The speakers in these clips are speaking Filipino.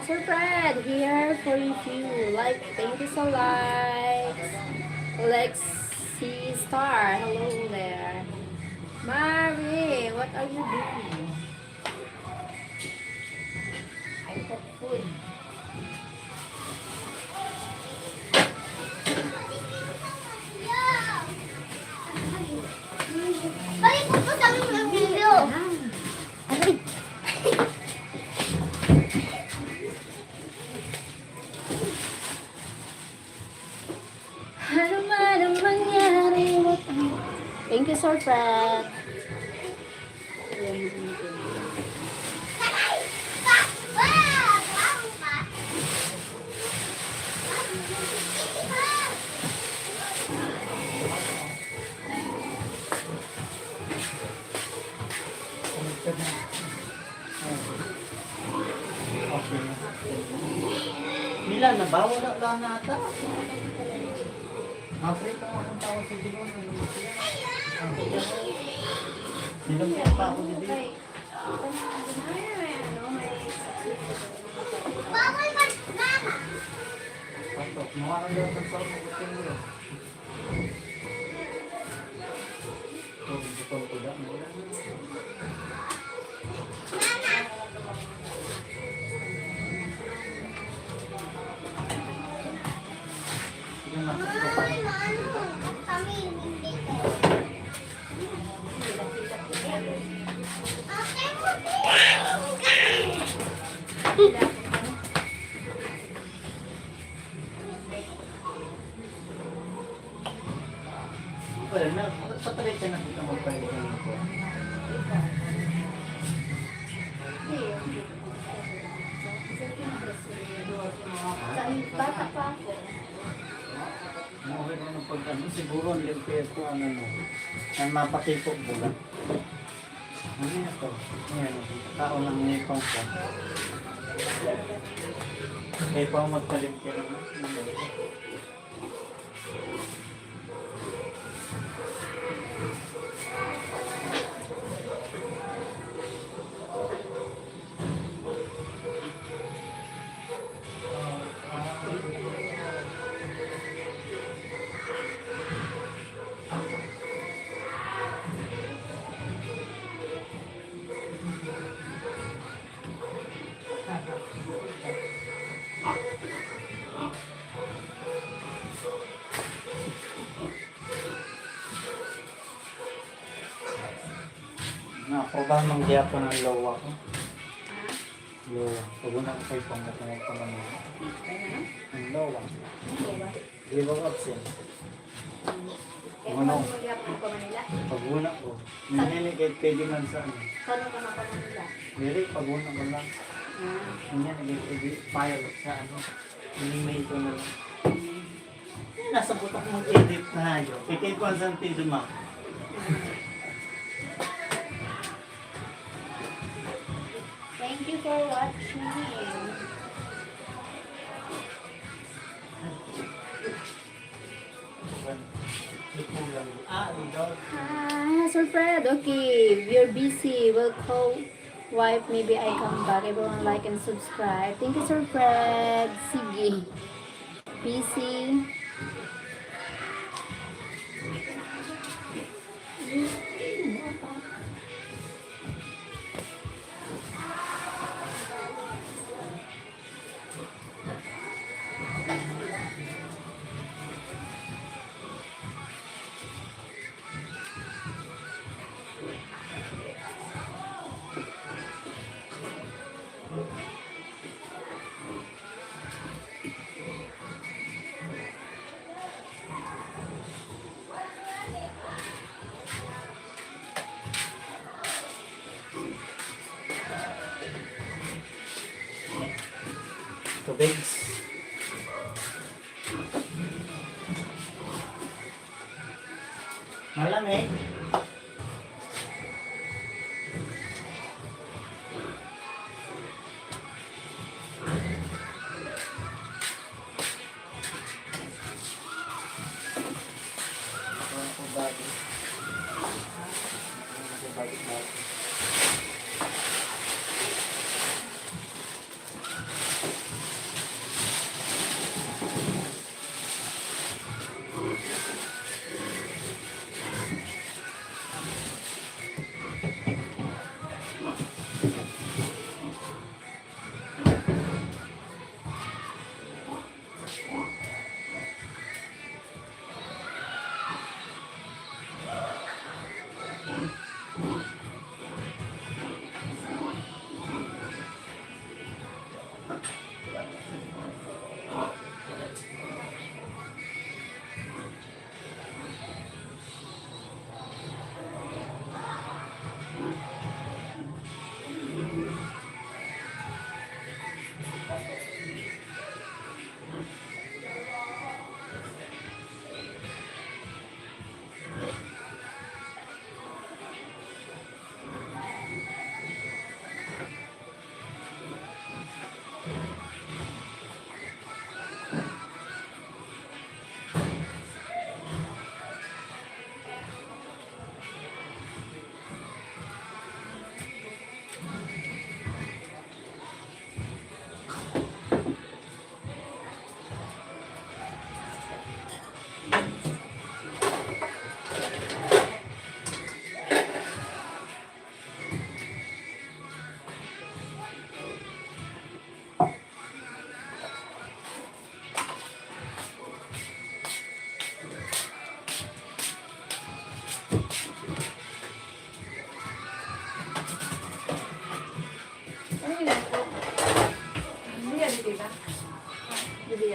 Sir Fred, here for you. Like, thank you so likes. Lexi Star, hello there. Mary, what are you doing? I cook food. Balik ko po sa aming video. Aray! Ano man ang mangyari? Thank you, Sir Fred. Nila na ba? Wala lang nata. Afrika mo ang tawag sa Bicol. Nilang pa ako dito. Bawal man lang. Patok, mukha ka daw sa sarap ng kutin mo. Ito, Bicol ko da. Bawal man. Kami hindi ko. Okay mo Wala na, patalit ka na kita magpalitan ako. Bata pa ako. Okay na ng pagkano, siguro ang limpir ko ang ano, ang mapakipog mo lang. Ano yan ito? Ayan, tao lang nipong ko. Kaya pa ako magpalimpir mo. Ako ba manggiya po ng lowa ko? Lowa. Pag unang kayo pang natanay ko naman. Ang lowa. Di ba absent? Ano? Pag una ko. Nangyayagay pwede man sa ano. Saan ka na pa nila? Dili, pag una ko lang. Nangyayagay file sa ano. Email ko na lang. Nasa butak mong edit na yun. Ikay ko ang santido ma. Thank you for watching. Sir Fred, okay, we're busy. We'll call wife. Maybe I come back. Everyone like and subscribe. Thank you, Sir Fred. Sige. Busy. Tubig. Malamig.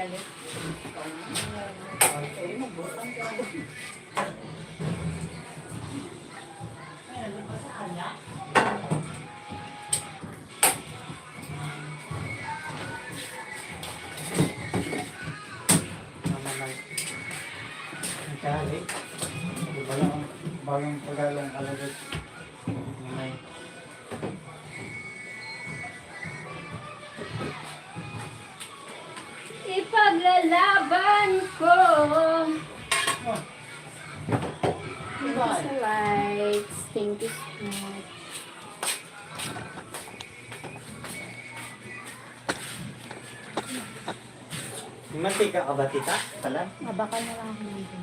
galit. Ay, magbutang ka. Naman ang kali. Bagong pagalang kalagod. May Ipaglalaban ko. oh, Thank you sa likes. Thank you so much. mantika ka ba tita? Talan? Mabakal na lang ako ng dito.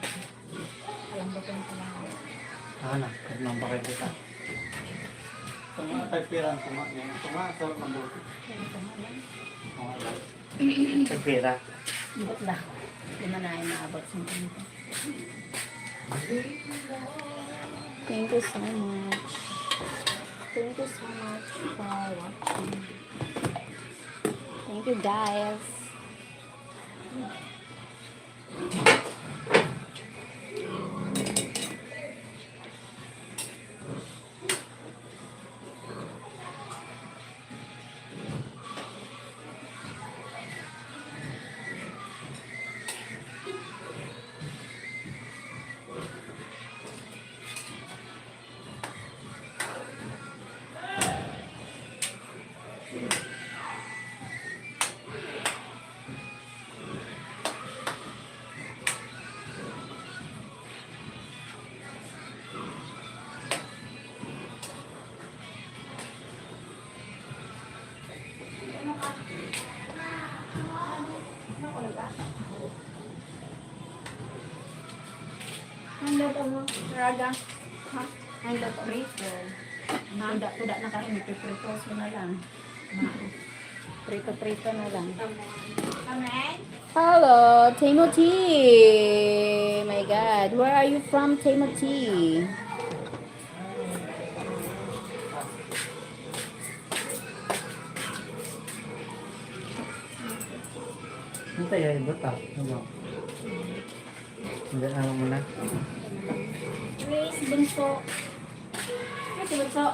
Alam ba kung kailangan? Ano? Nang bakit kita? Tuma, tagpirang tuma. Tuma, sarap ng buti. Tuma lang. Tagpira. Ibot lang. Hindi man na ay maabot sa dito. Thank you so much. Thank you so much for watching. Thank you guys. Handot mo, Raga. Ha? Handot prito. Tuda na kami, prito na lang. Prito na lang. Hello, Timothy. My God, where are you from, Timothy? Ito yung iba ta. Ano? Hindi na muna. Grace Bunso. Grace Bunso.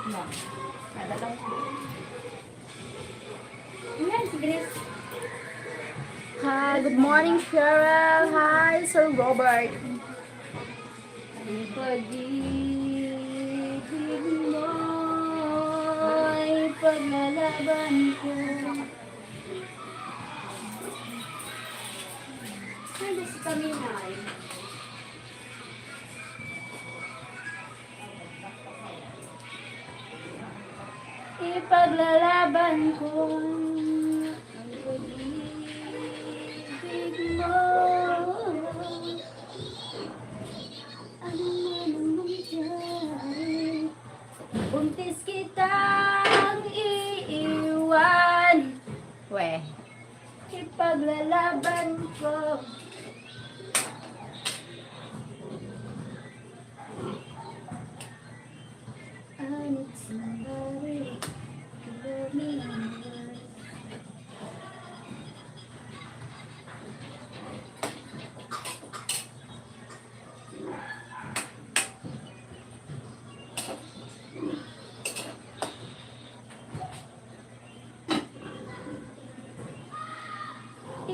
No. Ada lang. Ayan, si Grace. Hi, good morning, Cheryl. Hi, Sir Robert. Ang pag-ibig mo'y paglalaban ko. Ano si Kaminay? Ipaglalaban ko ang pag-ibig mo. Ano man ang mangyari, buntis kitang iiwan. We, ipaglalaban ko. I need somebody to love me.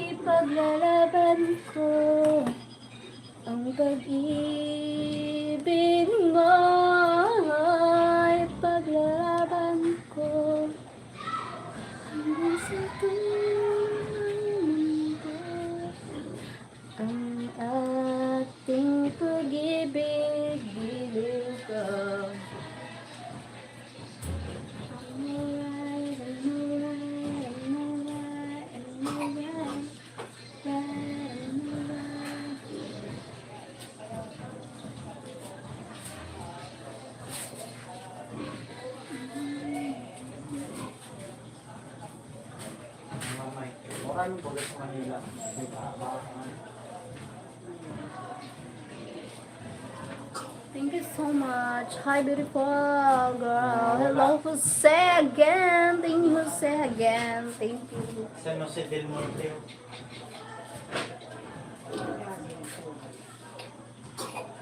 Ipaglalaban ko ang pag-ibig mo. Ipaglalaban ko hanggang sa mundo. Ang ating pag-ibig biliw ko. I'm alright, I'm alright, I'm alright, I'm alright. Mamay. Maraming pagkat sa Manila. Thank you so much. Hi, beautiful girl. Hello, Jose again. Thank you, Jose again. Thank you. San Jose del Monte.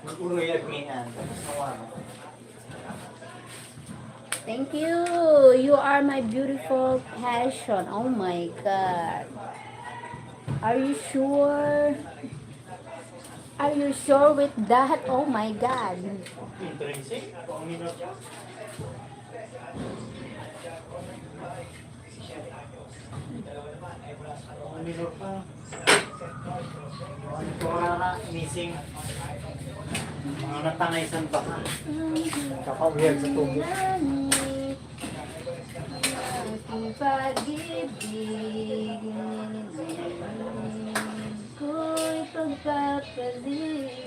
Mag-uruyag niyan. Sawan. Thank you. You are my beautiful passion. Oh my God. Are you sure? Are you sure with that? Oh my God. Intrinsic. Ang minot. Ang minot pa. Ang kurara, missing. Mga natangay sa baka. Kakawiyag sa tubo. Aking pag-ibig ko'y pagpapalit.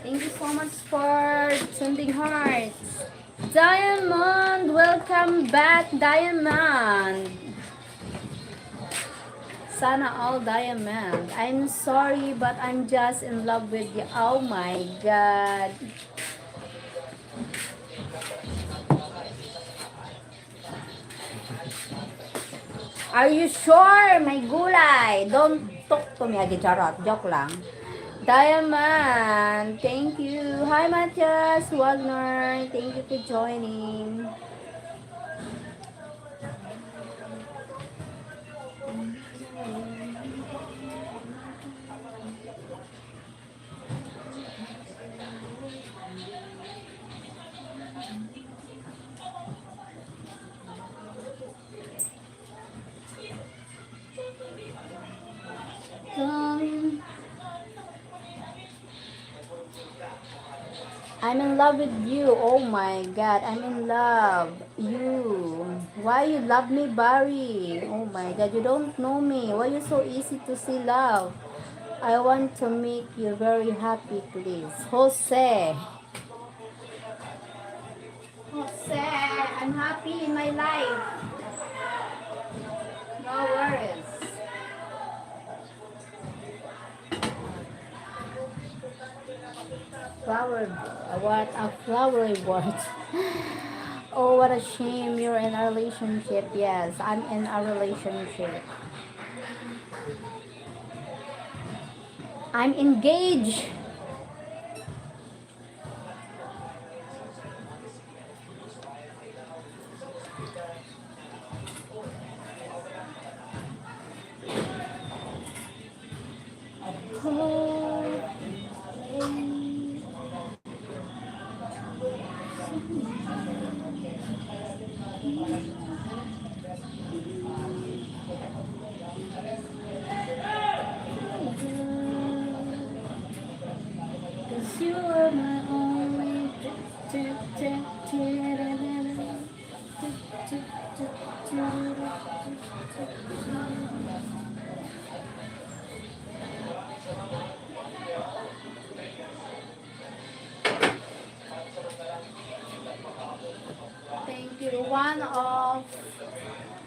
Thank you so much for sending hearts. Diamond, welcome back, Diamond. Sana all Diamond. I'm sorry, but I'm just in love with you. Oh my God. Are you sure? May gulay. Don't talk to me again, charot. Joke lang. Diamond, thank you. Hi, Matthias Wagner. Thank you for joining. I'm in love with you. Oh my God, I'm in love. You. Why you love me, Barry? Oh my God, you don't know me. Why you so easy to see love? I want to make you very happy, please. Jose. Jose, I'm happy in my life. No worries. Flower, what a flowery word. Oh, what a shame you're in a relationship. Yes, I'm in a relationship. I'm engaged. Cause you are my only. Thank you. One of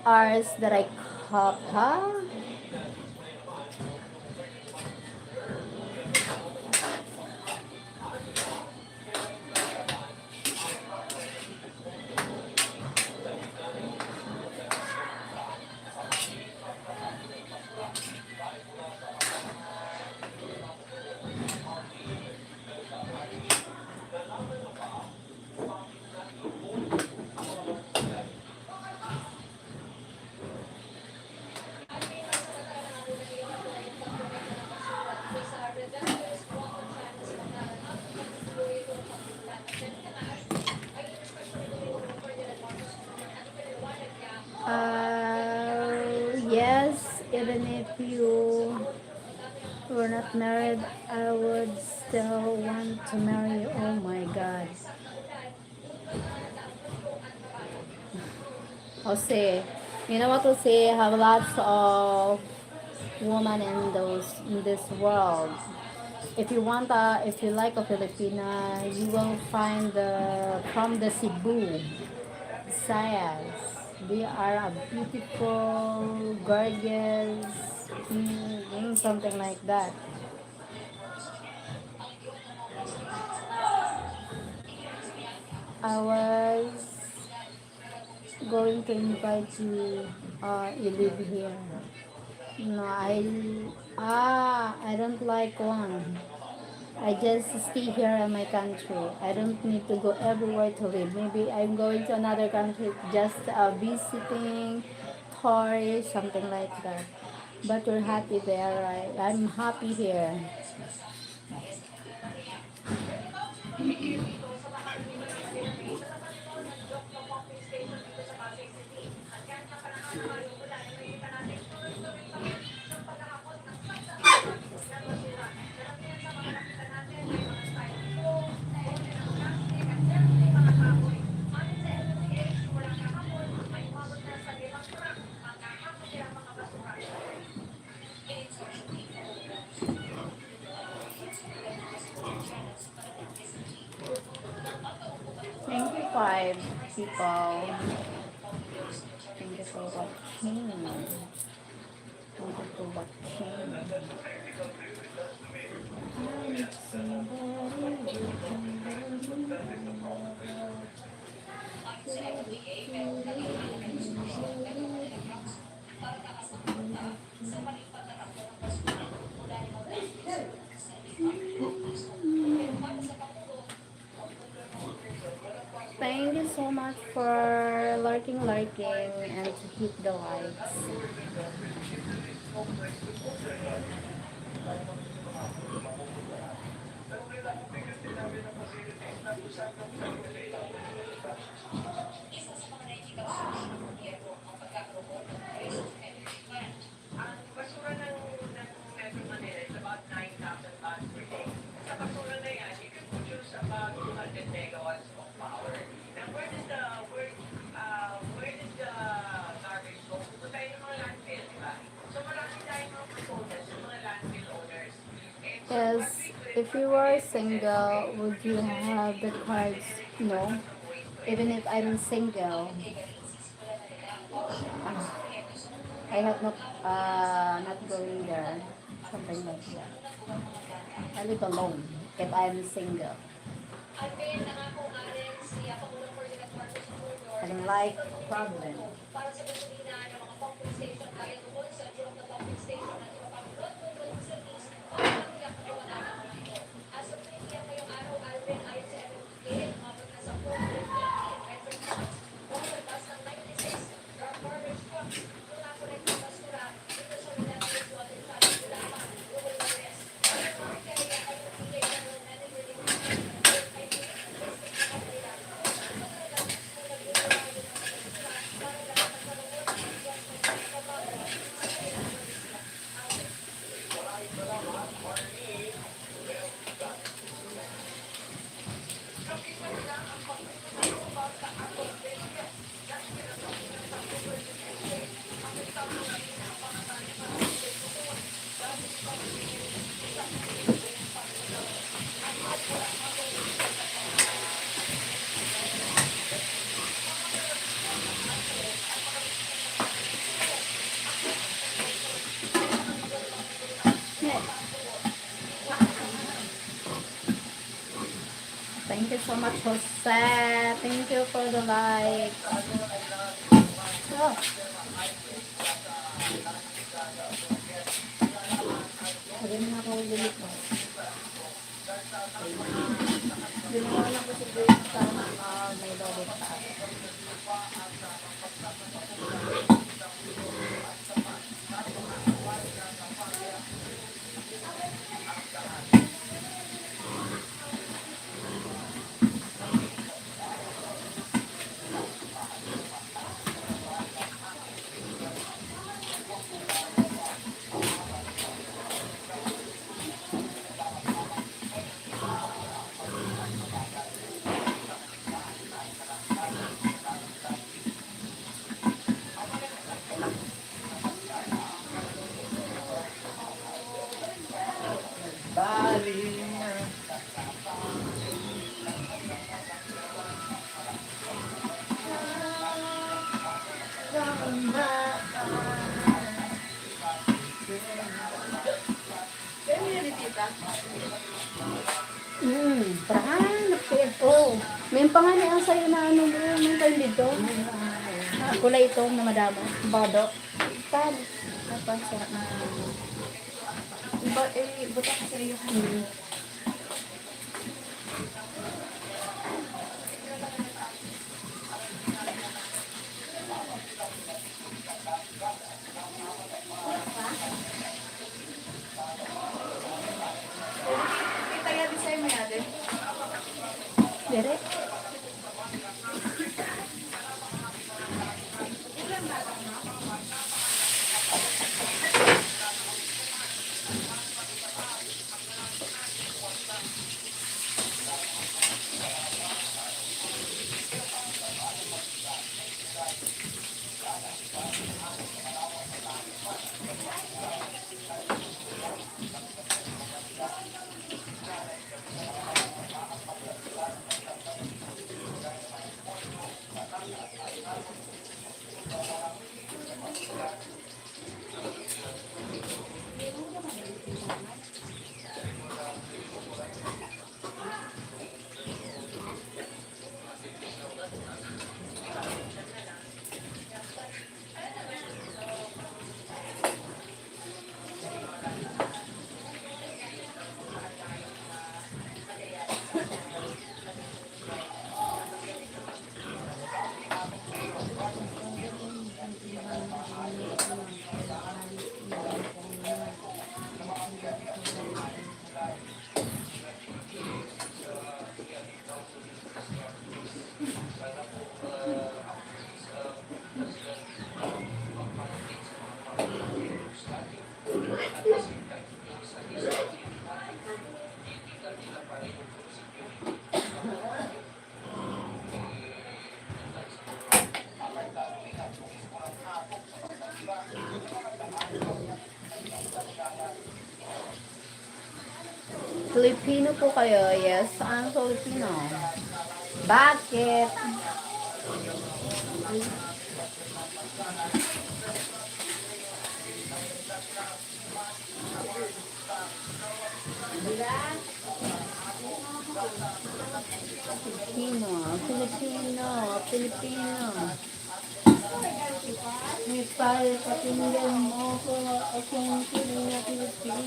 ours that I caught, huh? Yes, even if you were not married, I would still want to marry you. Oh my God. Jose, you know what, Jose? Have lots of women in this world. If you want if you like a Filipina, you will find from the Cebu, Visayas. They are a beautiful, gorgeous, something like that. I was going to invite you. You live here. No, I don't like one. I just stay here in my country. I don't need to go everywhere to live. Maybe I'm going to another country just visiting, tourist, something like that. But you're happy there, right? I'm happy here. Thank you, five people. Thank you for watching. Thank you for watching. Thank you so much for lurking, and to hit the likes. Yes, if you were single, would you have the cards? No. Even if I'm single, I have not going there. Something like that. I live alone if I'm single. I don't like problem. Thank you so much, Jose. Thank you for the like. Oh, hindi na ako ulit mo. Hindi na ako si Grace sa may logo pa. May pangalan ang sa'yo na ano mo, may tayo dito. Kulay ito na madamo. Bado. Pan. Apa, sarap na. Buta ka sa iyo. Kita yan sa'yo mo yan din. Dere. Filipino po kayo? Yes, I'm Filipino. Bakit? Filipino, Filipino, Filipino. May pala pakinggan mo ko akong Filipino.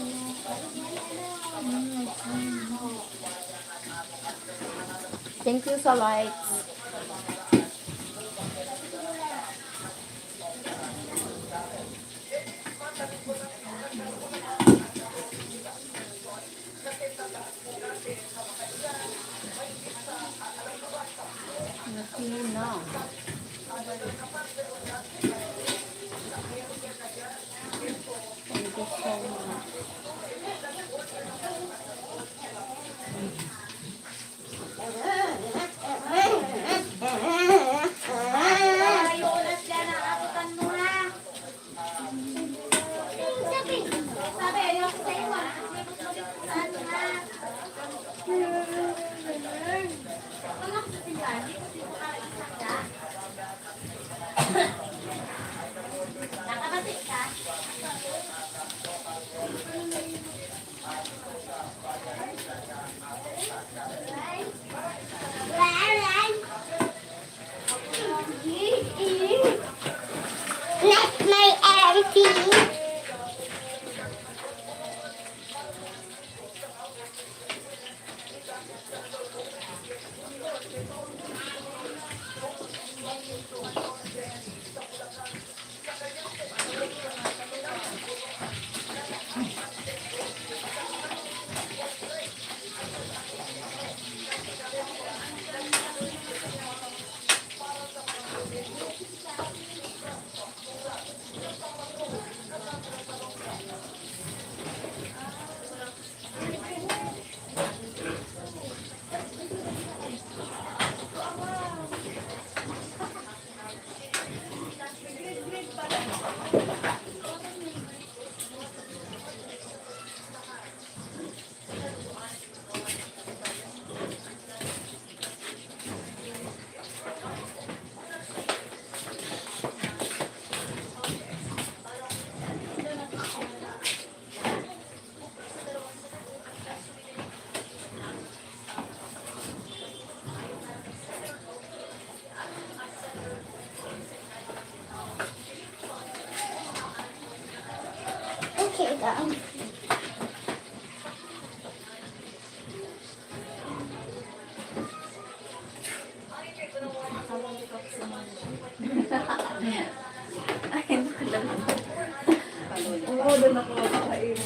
Thank you sa likes. Filipino. Thank you so much. Like my everything. doon ako makakain.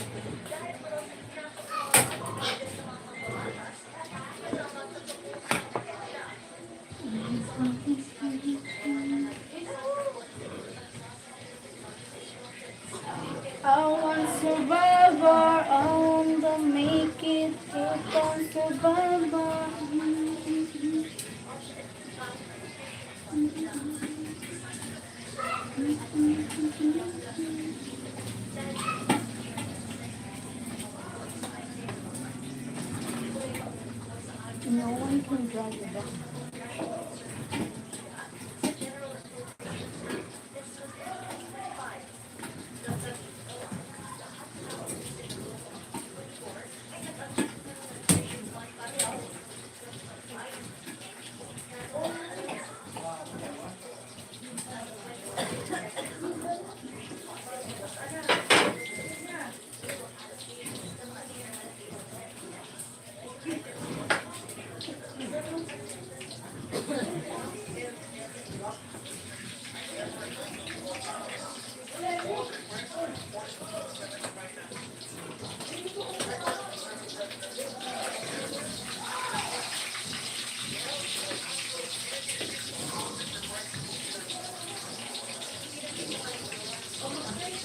I want survivor, I want to make it, I want survivor. No one can drive it back.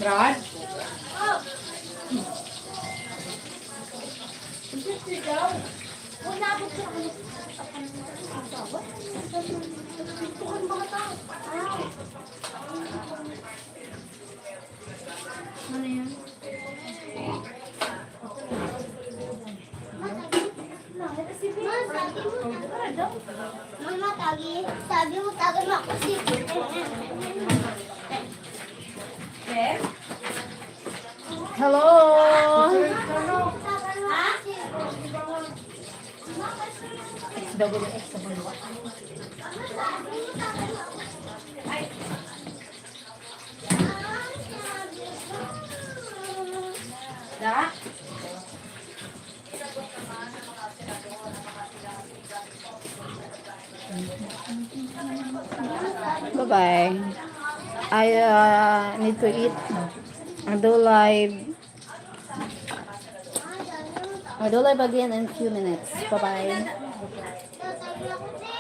Brad? Ano yan? Mama, sabi mo, tagal mo ako dito. Hello! Ha? Da? Bye-bye. I need to eat. I do live again in a few minutes. Bye-bye. Tagal ako